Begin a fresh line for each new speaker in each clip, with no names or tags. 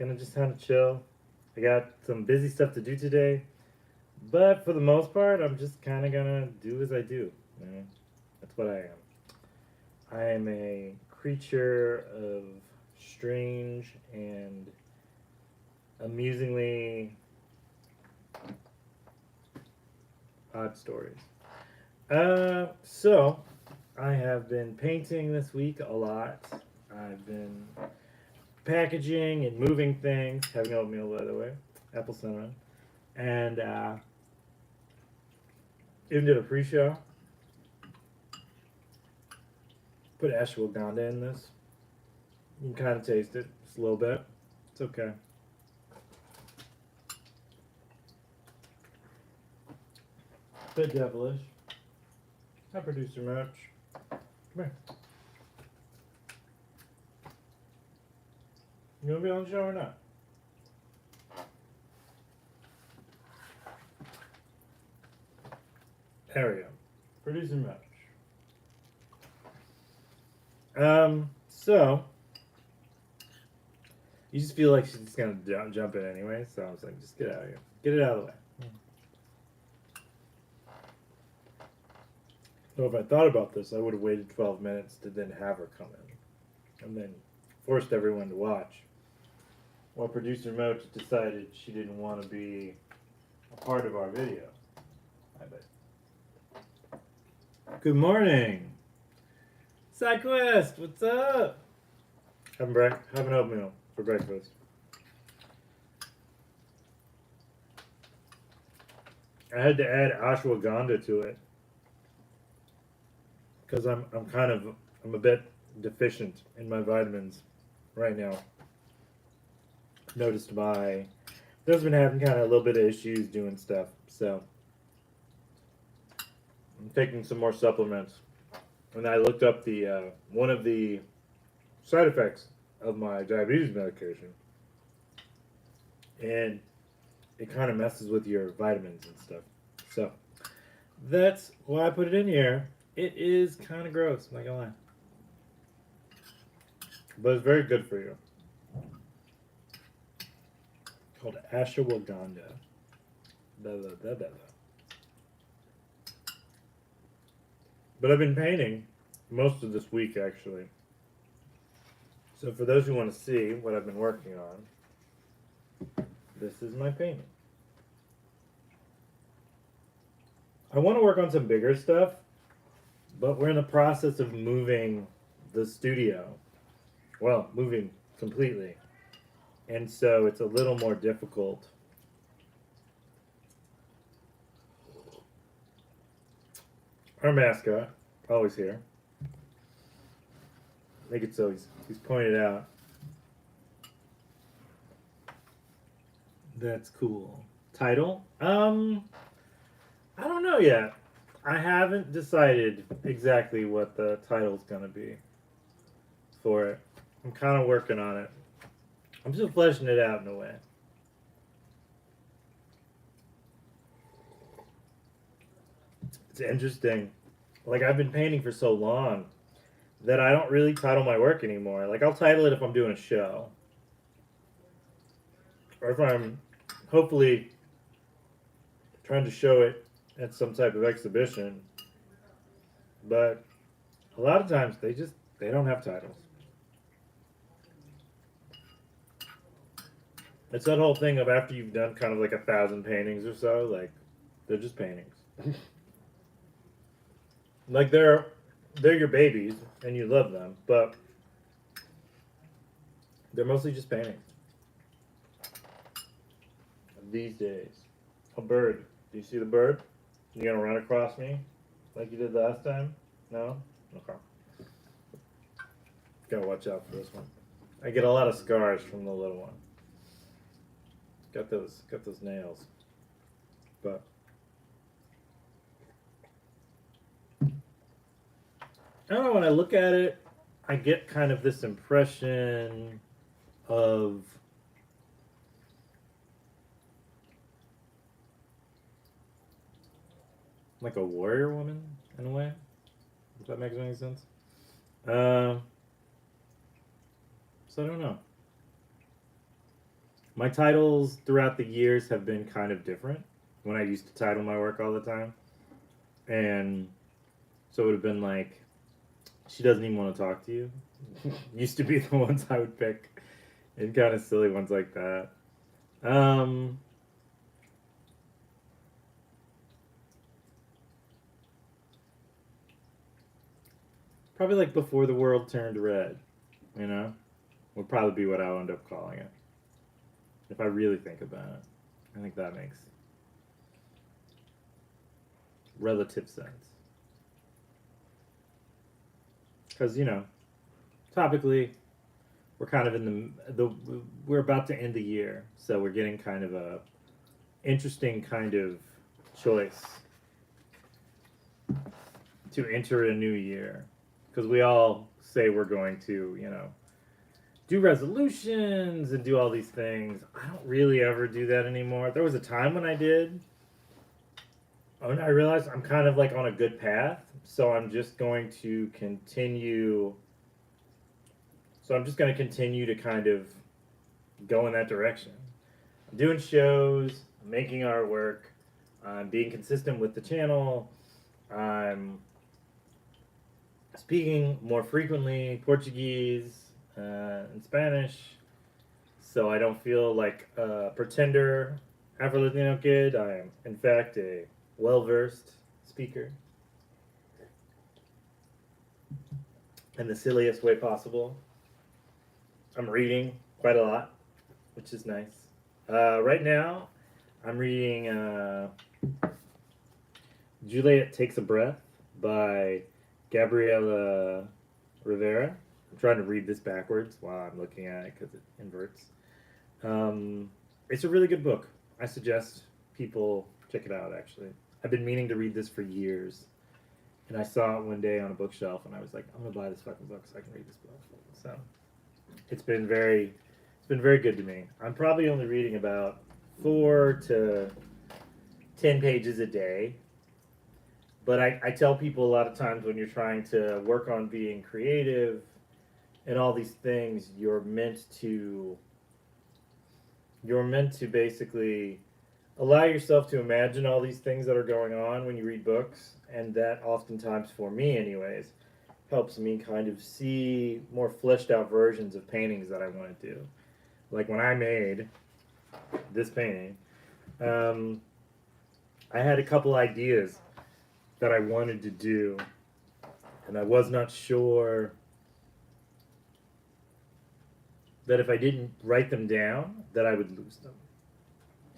Gonna just kind of chill. I got some busy stuff to do today, but for the most part, I'm just kind of gonna do as I do. You know, that's what I am. I am a creature of strange and amusingly odd stories. So I have been painting this week a lot. I've been packaging and moving things, having oatmeal, by the way, apple cinnamon, and even did a pre-show. Put ashwagandha in this. You can kind of taste it just a little bit. It's okay. Bit devilish. Hi, producer Merch. Come here. You gonna be on the show or not? There we go. Producer Merch. So you just feel like she's just gonna jump in anyway, so I was like, just get out of here. Get it out of the way. So if I thought about this, I would have waited 12 minutes to then have her come in. And then forced everyone to watch. While producer Moach decided she didn't want to be a part of our video. I bet. Good morning. SideQuest, what's up? Having oatmeal for breakfast. I had to add ashwagandha to it because I'm a bit deficient in my vitamins right now. Noticed my has been having kind of a little bit of issues doing stuff, so I'm taking some more supplements. And I looked up the one of the side effects of my diabetes medication, and it kind of messes with your vitamins and stuff. So that's why I put it in here. It is kind of gross, I'm not gonna lie, but it's very good for you. Called ashwagandha. Blah, blah, blah. But I've been painting most of this week, actually. So for those who want to see what I've been working on, this is my painting. I want to work on some bigger stuff, but we're in the process of moving the studio. Well, moving completely. And so it's a little more difficult. Our mascot, always here. Make it so he's pointed out. That's cool. Title? I don't know yet. I haven't decided exactly what the title's gonna be for it. I'm kind of working on it. I'm still fleshing it out in a way. It's interesting. Like, I've been painting for so long that I don't really title my work anymore. Like, I'll title it if I'm doing a show. Or if I'm hopefully trying to show it at some type of exhibition. But a lot of times they don't have titles. It's that whole thing of after you've done kind of like 1,000 paintings or so, like, they're just paintings. Like, they're your babies and you love them, but they're mostly just paintings these days. A bird. Do you see the bird? You gonna run across me like you did last time? No? Okay. Gotta watch out for this one. I get a lot of scars from the little one. Got those nails. But I don't know, when I look at it, I get kind of this impression of like a warrior woman in a way. If that makes any sense. So I don't know. My titles throughout the years have been kind of different when I used to title my work all the time. And so it would have been like, She Doesn't Even Want to Talk to You. Used to be the ones I would pick, and kind of silly ones like that. Um, Probably like Before the World Turned Red, you know? Would probably be what I'll end up calling it. If I really think about it. I think that makes relative sense. Because, topically, we're kind of in we're about to end the year, so we're getting kind of a interesting kind of choice to enter a new year. Because we all say we're going to, do resolutions and do all these things. I don't really ever do that anymore. There was a time when I did. And I realized I'm kind of like on a good path, so I'm just going to continue. So I'm just going to continue to kind of go in that direction. I'm doing shows, I'm making artwork, I'm being consistent with the channel, I'm speaking more frequently Portuguese and Spanish, so I don't feel like a pretender Afro Latino kid. I am, in fact, a well versed speaker in the silliest way possible. I'm reading quite a lot, which is nice. Right now, I'm reading Juliet Takes a Breath by Gabriela Rivera. I'm trying to read this backwards while I'm looking at it because it inverts. It's a really good book. I suggest people check it out, actually. I've been meaning to read this for years. And I saw it one day on a bookshelf, and I was like, I'm gonna buy this fucking book so I can read this book. So it's been very good to me. I'm probably only reading about 4 to 10 pages a day, but I tell people a lot of times when you're trying to work on being creative and all these things, you're meant to basically allow yourself to imagine all these things that are going on when you read books, and that oftentimes, for me anyways, helps me kind of see more fleshed out versions of paintings that I want to do. Like when I made this painting, um, I had a couple ideas that I wanted to do, and I was not sure that if I didn't write them down, that I would lose them.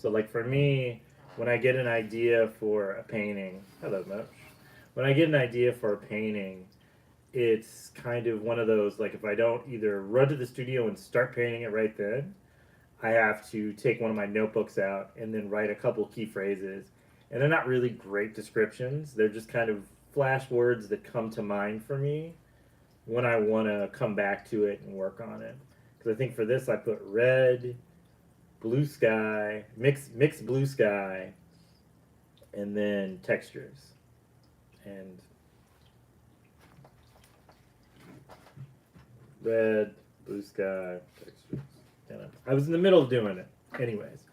So, like for me, when I get an idea for a painting, hello, Moch. When I get an idea for a painting, it's kind of one of those like if I don't either run to the studio and start painting it right then, I have to take one of my notebooks out and then write a couple key phrases. And they're not really great descriptions. They're just kind of flash words that come to mind for me when I want to come back to it and work on it. Because I think for this I put red, blue sky, mix blue sky, and then textures. And red, blue sky, textures. And I was in the middle of doing it, anyways.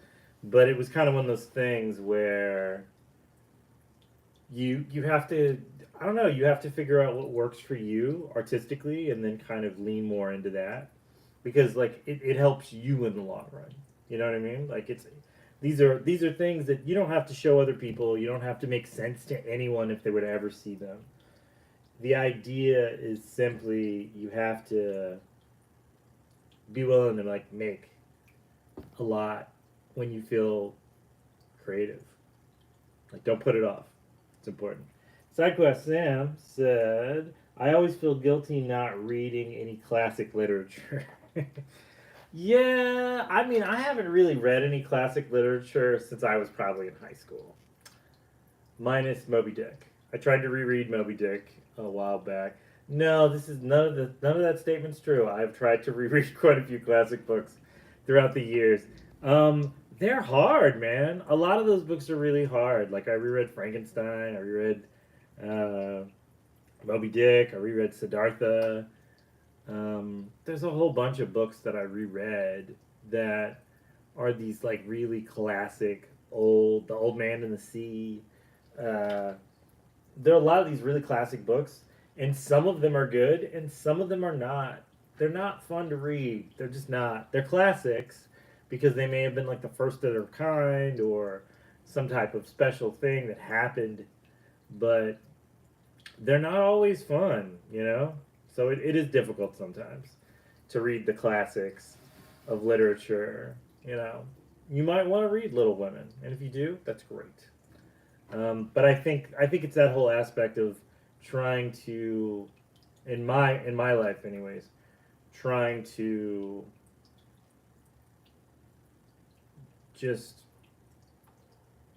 But it was kind of one of those things where you have to, I don't know, you have to figure out what works for you artistically and then kind of lean more into that because like it helps you in the long run. You know what I mean? Like these are things that you don't have to show other people. You don't have to make sense to anyone if they were to ever see them. The idea is simply you have to be willing to like make a lot when you feel creative. Like don't put it off. It's important. SideQuest Sam said, I always feel guilty not reading any classic literature. Yeah, I mean, I haven't really read any classic literature since I was probably in high school. Minus Moby Dick. I tried to reread Moby Dick a while back. No, this is none of that statement's true. I've tried to reread quite a few classic books throughout the years. They're hard, man. A lot of those books are really hard. Like I reread Frankenstein. I reread uh, Moby Dick. I reread Siddhartha. There's a whole bunch of books that I reread that are these like really classic old, The Old Man and the Sea. Uh, there are a lot of these really classic books, and some of them are good, and some of them are not. They're not fun to read. They're just not. They're classics because they may have been like the first of their kind or some type of special thing that happened, but they're not always fun, you know? So it is difficult sometimes to read the classics of literature, you know. You might want to read Little Women, and if you do, that's great. But I think it's that whole aspect of trying to, in my life, anyways, trying to just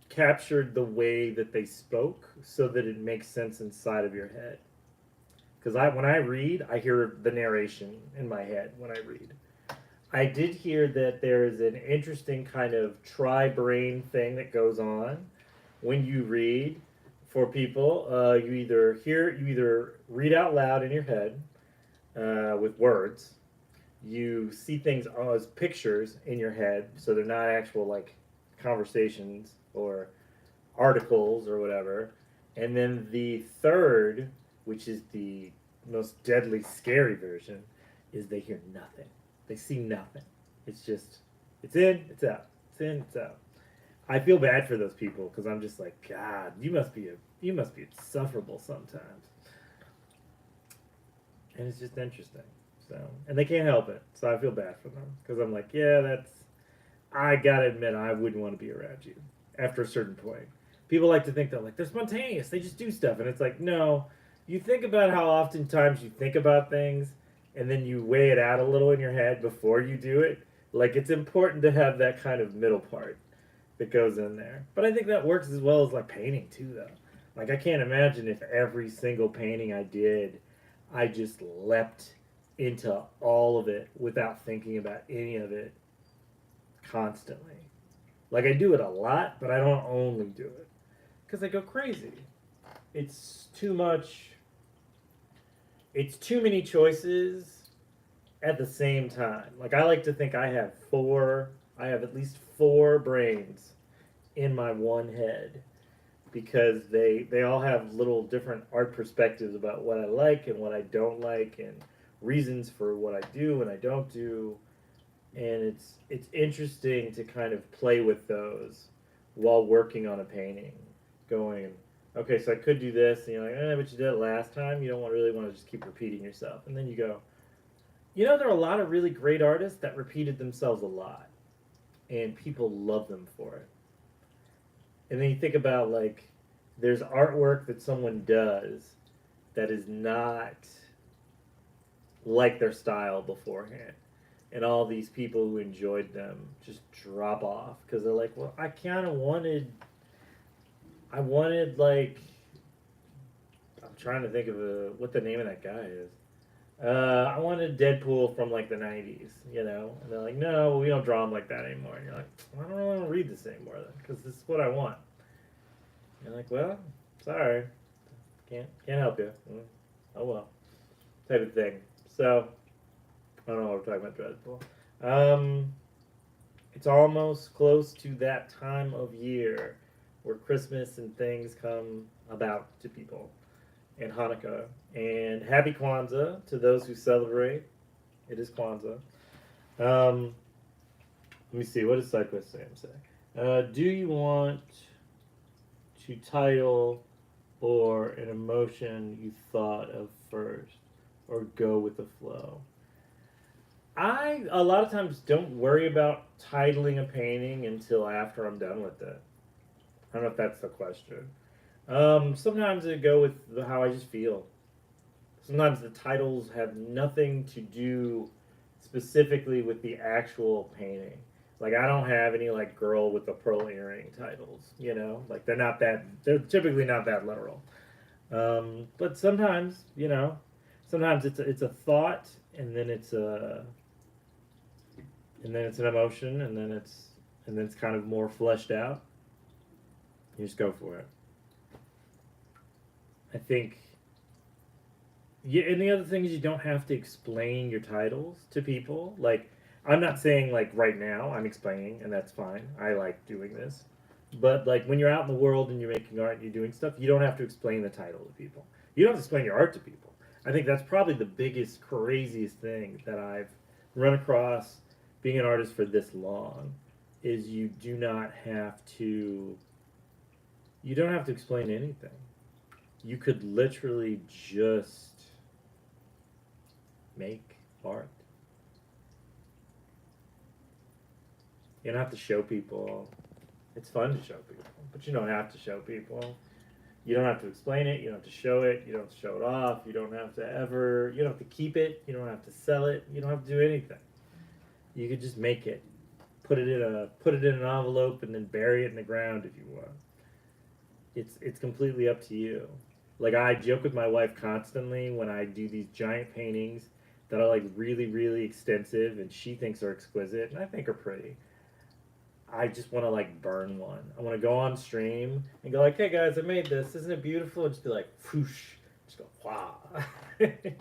capture the way that they spoke so that it makes sense inside of your head. Because when I read, I hear the narration in my head when I read. I did hear that there is an interesting kind of tri-brain thing that goes on when you read. For people, you either read out loud in your head with words. You see things as pictures in your head, so they're not actual like conversations or articles or whatever. And then the third, which is the most deadly, scary version, is they hear nothing. They see nothing. It's just, it's in, it's out. It's in, it's out. I feel bad for those people because I'm just like, God, you must be insufferable sometimes, and it's just interesting. So, and they can't help it, so I feel bad for them because I'm like, yeah, that's. I gotta admit, I wouldn't want to be around you after a certain point. People like to think that like they're spontaneous, they just do stuff, and it's like, no. You think about how oftentimes you think about things, and then you weigh it out a little in your head before you do it. Like it's important to have that kind of middle part that goes in there. But I think that works as well as like painting too, though. Like I can't imagine if every single painting I did, I just leapt into all of it without thinking about any of it constantly. Like I do it a lot, but I don't only do it because I go crazy. It's too much. It's too many choices at the same time. Like I like to think I have four. I have at least four brains in my one head because they all have little different art perspectives about what I like and what I don't like and reasons for what I do and I don't do. And it's interesting to kind of play with those while working on a painting, going, okay, so I could do this, and you're like, but you did it last time. You don't really want to just keep repeating yourself, and then you go, there are a lot of really great artists that repeated themselves a lot, and people love them for it. And then you think about like, there's artwork that someone does that is not like their style beforehand. And all these people who enjoyed them just drop off because they're like, well, I wanted like, I'm trying to think of what the name of that guy is. I wanted Deadpool from like the 90s, And they're like, no, we don't draw him like that anymore. And you're like, well, I don't really want to read this anymore then because this is what I want. And you're like, well, sorry. Can't help you. Oh well. Type of thing. So, I don't know what we're talking about Dreadpool. It's almost close to that time of year where Christmas and things come about to people, and Hanukkah. And happy Kwanzaa to those who celebrate. It is Kwanzaa. Let me see. What does Cyclist Sam say? Do you want to title or an emotion you thought of first, or go with the flow? I a lot of times don't worry about titling a painting until after I'm done with it. I don't know if that's the question. Sometimes I go with how I just feel. Sometimes the titles have nothing to do specifically with the actual painting. Like I don't have any like girl with the pearl earring titles. Like they're not that. They're typically not that literal. But sometimes, sometimes it's a thought, and then it's an emotion, and then it's kind of more fleshed out. You just go for it. I think. Yeah, and the other thing is you don't have to explain your titles to people. Like I'm not saying like right now. I'm explaining, and that's fine. I like doing this. But like when you're out in the world and you're making art and you're doing stuff, you don't have to explain the title to people. You don't have to explain your art to people. I think that's probably the biggest, craziest thing that I've run across being an artist for this long is you don't have to explain anything. You could literally just make art. You don't have to show people. It's fun to show people, but you don't have to show people. You don't have to explain it. You don't have to show it. You don't have to show it off. You don't have to ever. You don't have to keep it. You don't have to sell it. You don't have to do anything. You could just make it, put it in an envelope, and then bury it in the ground if you want. It's completely up to you. Like I joke with my wife constantly when I do these giant paintings that are like really really extensive, and she thinks are exquisite, and I think are pretty. I just want to like burn one. I want to go on stream and go like, "Hey guys, I made this. Isn't it beautiful?" And just be like, "Whoosh!" Just go, "Wow!" And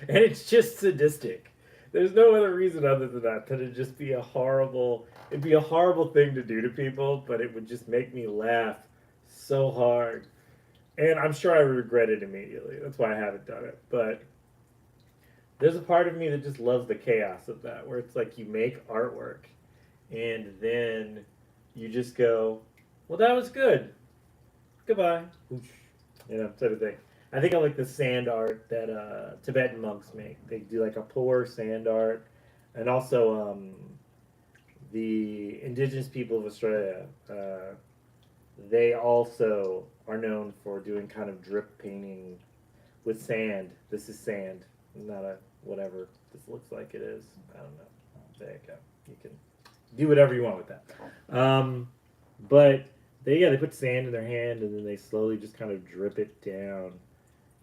it's just sadistic. There's no other reason other than that it'd just be a horrible. It'd be a horrible thing to do to people, but it would just make me laugh so hard. And I'm sure I would regret it immediately. That's why I haven't done it. But there's a part of me that just loves the chaos of that, where it's like you make artwork and then you just go, well, that was good. Goodbye. You know, type of thing. I think I like the sand art that Tibetan monks make. They do like a pour sand art, and also the indigenous people of Australia. They also are known for doing kind of drip painting with sand. This is sand, not a whatever this looks like it is. I don't know. There you go. You can do whatever you want with that. But they put sand in their hand and then they slowly just kind of drip it down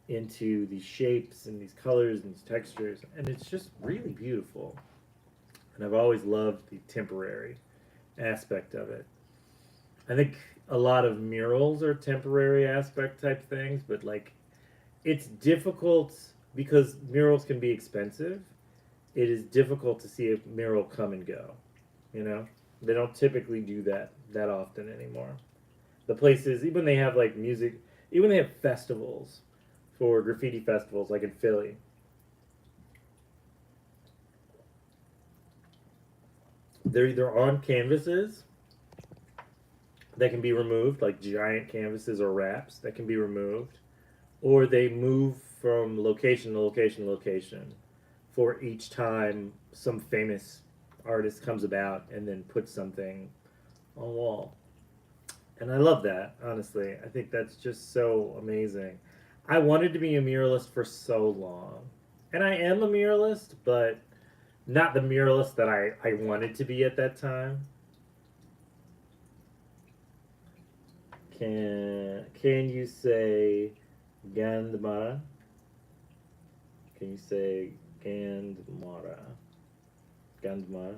into these shapes and these colors and these textures, and it's just really beautiful. And I've always loved the temporary aspect of it. I think a lot of murals are temporary aspect type things, but like it's difficult because murals can be expensive. It is difficult to see a mural come and go. You know, they don't typically do that often anymore. The places, even they have like music, even they have festivals for graffiti festivals, like in Philly. They're either on canvases that can be removed, like giant canvases or wraps that can be removed, or they move from location to location to location for each time some famous artist comes about and then puts something on a wall. And I love that, honestly. I think that's just so amazing. I wanted to be a muralist for so long. And I am a muralist, but not the muralist that I wanted to be at that time. Can you say Gandmara? Can you say Gandmara? Gandmara?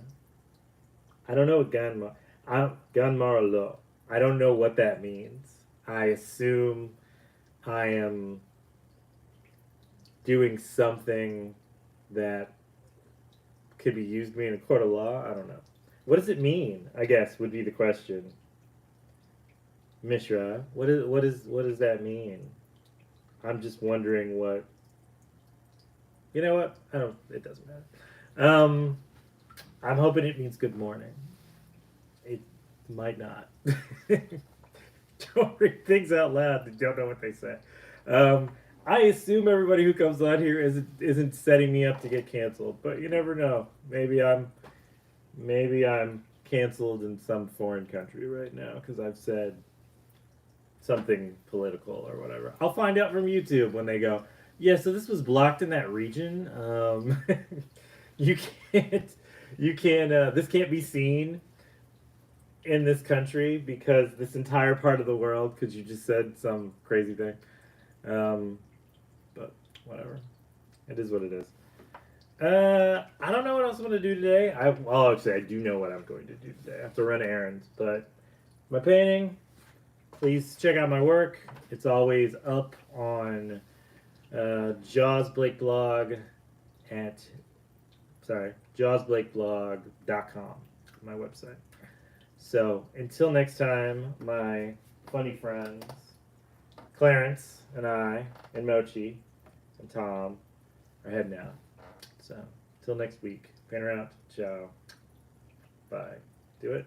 I don't know what Gandmara lo. I don't know what that means. I assume I am doing something that could be used to me in a court of law. I don't know. What does it mean? I guess would be the question. Mishra, what does that mean? I'm just wondering what. You know what? I don't. It doesn't matter. I'm hoping it means good morning. It might not. Don't read things out loud that don't know what they say. Um, I assume everybody who comes on here isn't setting me up to get canceled, but you never know. Maybe I'm canceled in some foreign country right now because I've said something political or whatever. I'll find out from YouTube when they go, yeah, so this was blocked in that region. You can't, this can't be seen in this country because this entire part of the world, because you just said some crazy thing. But whatever. It is what it is. I don't know what else I'm going to do today. Actually, I do know what I'm going to do today. I have to run errands, but my painting, please check out my work. It's always up on Jaws Blake blog at, sorry, jawsblakeblog.com, my website. So until next time, my funny friends, Clarence and I, and Mochi, and Tom are heading out. So until next week, painter out. Ciao. Bye. Do it.